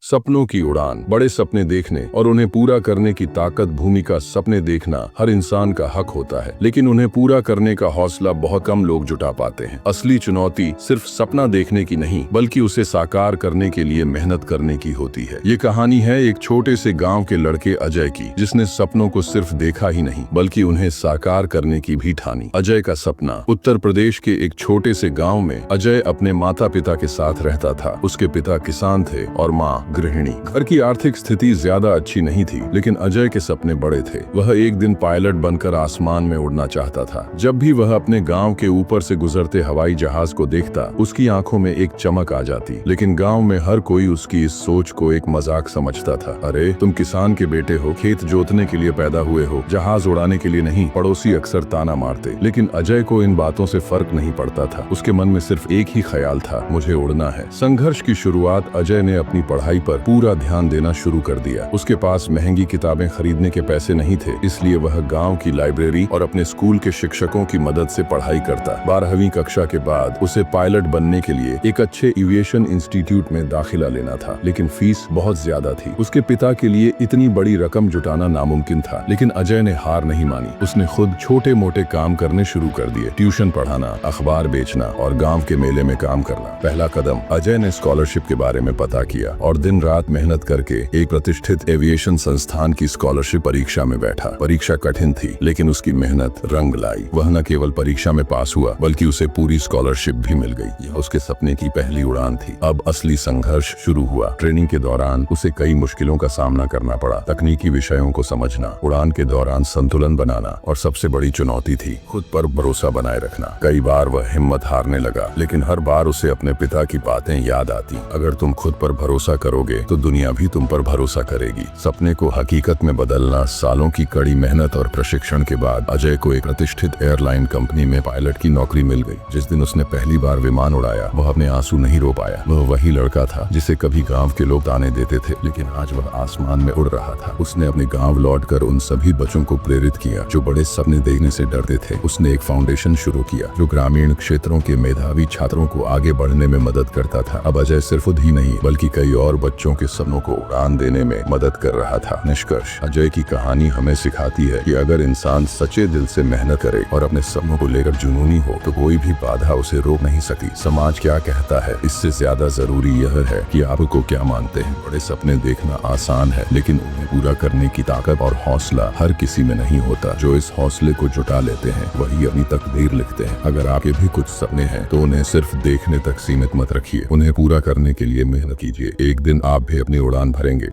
सपनों की उड़ान, बड़े सपने देखने और उन्हें पूरा करने की ताकत। भूमिका सपने देखना हर इंसान का हक होता है, लेकिन उन्हें पूरा करने का हौसला बहुत कम लोग जुटा पाते हैं। असली चुनौती सिर्फ सपना देखने की नहीं, बल्कि उसे साकार करने के लिए मेहनत करने की होती है। ये कहानी है एक छोटे से गांव के लड़के अजय की, जिसने सपनों को सिर्फ देखा ही नहीं, बल्कि उन्हें साकार करने की भी ठानी। अजय का सपना। उत्तर प्रदेश के एक छोटे से गाँव में अजय अपने माता पिता के साथ रहता था। उसके पिता किसान थे और माँ गृहिणी। घर की आर्थिक स्थिति ज्यादा अच्छी नहीं थी, लेकिन अजय के सपने बड़े थे। वह एक दिन पायलट बनकर आसमान में उड़ना चाहता था। जब भी वह अपने गांव के ऊपर से गुजरते हवाई जहाज को देखता, उसकी आंखों में एक चमक आ जाती। लेकिन गांव में हर कोई उसकी इस सोच को एक मजाक समझता था। अरे तुम किसान के बेटे हो, खेत जोतने के लिए पैदा हुए हो, जहाज उड़ाने के लिए नहीं। पड़ोसी अक्सर ताना मारते, लेकिन अजय को इन बातों से फर्क नहीं पड़ता था। उसके मन में सिर्फ एक ही ख्याल था, मुझे उड़ना है। संघर्ष की शुरुआत अजय ने अपनी पढ़ाई पर पूरा ध्यान देना शुरू कर दिया। उसके पास महंगी किताबें खरीदने के पैसे नहीं थे, इसलिए वह गांव की लाइब्रेरी और अपने स्कूल के शिक्षकों की मदद से पढ़ाई करता। 12वीं कक्षा के बाद उसे पायलट बनने के लिए एक अच्छे एविएशन इंस्टीट्यूट में दाखिला लेना था, लेकिन फीस बहुत ज्यादा थी। उसके पिता के लिए इतनी बड़ी रकम जुटाना नामुमकिन था, लेकिन अजय ने हार नहीं मानी। उसने खुद छोटे मोटे काम करने शुरू कर दिए, ट्यूशन पढ़ाना, अखबार बेचना और गांव के मेले में काम करना। पहला कदम, अजय ने स्कॉलरशिप के बारे में पता किया और दिन रात मेहनत करके एक प्रतिष्ठित एविएशन संस्थान की स्कॉलरशिप परीक्षा में बैठा। परीक्षा कठिन थी, लेकिन उसकी मेहनत रंग लाई। वह न केवल परीक्षा में पास हुआ, बल्कि उसे पूरी स्कॉलरशिप भी मिल गई। यह उसके सपने की पहली उड़ान थी। अब असली संघर्ष शुरू हुआ। ट्रेनिंग के दौरान उसे कई मुश्किलों का सामना करना पड़ा। तकनीकी विषयों को समझना, उड़ान के दौरान संतुलन बनाना और सबसे बड़ी चुनौती थी खुद पर भरोसा बनाए रखना। कई बार वह हिम्मत हारने लगा, लेकिन हर बार उसे अपने पिता की बातें याद आती। अगर तुम खुद पर भरोसा करोगे तो दुनिया भी तुम पर भरोसा करेगी। सपने को हकीकत में बदलना। सालों की कड़ी मेहनत और प्रशिक्षण के बाद अजय को एक प्रतिष्ठित एयरलाइन कंपनी में पायलट की नौकरी मिल गई। जिस दिन उसने पहली बार विमान उड़ाया, वह अपने आंसू नहीं रो पाया। वह वही लड़का था जिसे कभी गांव के लोग ताने देते थे, लेकिन आज वह आसमान में उड़ रहा था। उसने अपने गांव लौटकर उन सभी बच्चों को प्रेरित किया जो बड़े सपने देखने से डरते थे। उसने एक फाउंडेशन शुरू किया जो ग्रामीण क्षेत्रों के मेधावी छात्रों को आगे बढ़ने में मदद करता था। अब अजय सिर्फ खुद ही नहीं, बल्कि कई और बच्चों के सपनों को उड़ान देने में मदद कर रहा था। निष्कर्ष, अजय की कहानी हमें सिखाती है कि अगर इंसान सच्चे दिल से मेहनत करे और अपने सपनों को लेकर जुनूनी हो, तो कोई भी बाधा उसे रोक नहीं सकती। समाज क्या कहता है, इससे ज्यादा जरूरी यह है कि आपको क्या मानते हैं। बड़े सपने देखना आसान है, लेकिन उन्हें पूरा करने की ताकत और हौसला हर किसी में नहीं होता। जो इस हौसले को जुटा लेते हैं, वही अपनी तकदीर लिखते हैं। अगर आपके भी कुछ सपने हैं, तो उन्हें सिर्फ देखने तक सीमित मत रखिए। उन्हें पूरा करने के लिए मेहनत कीजिए। एक दिन आप भी अपनी उड़ान भरेंगे।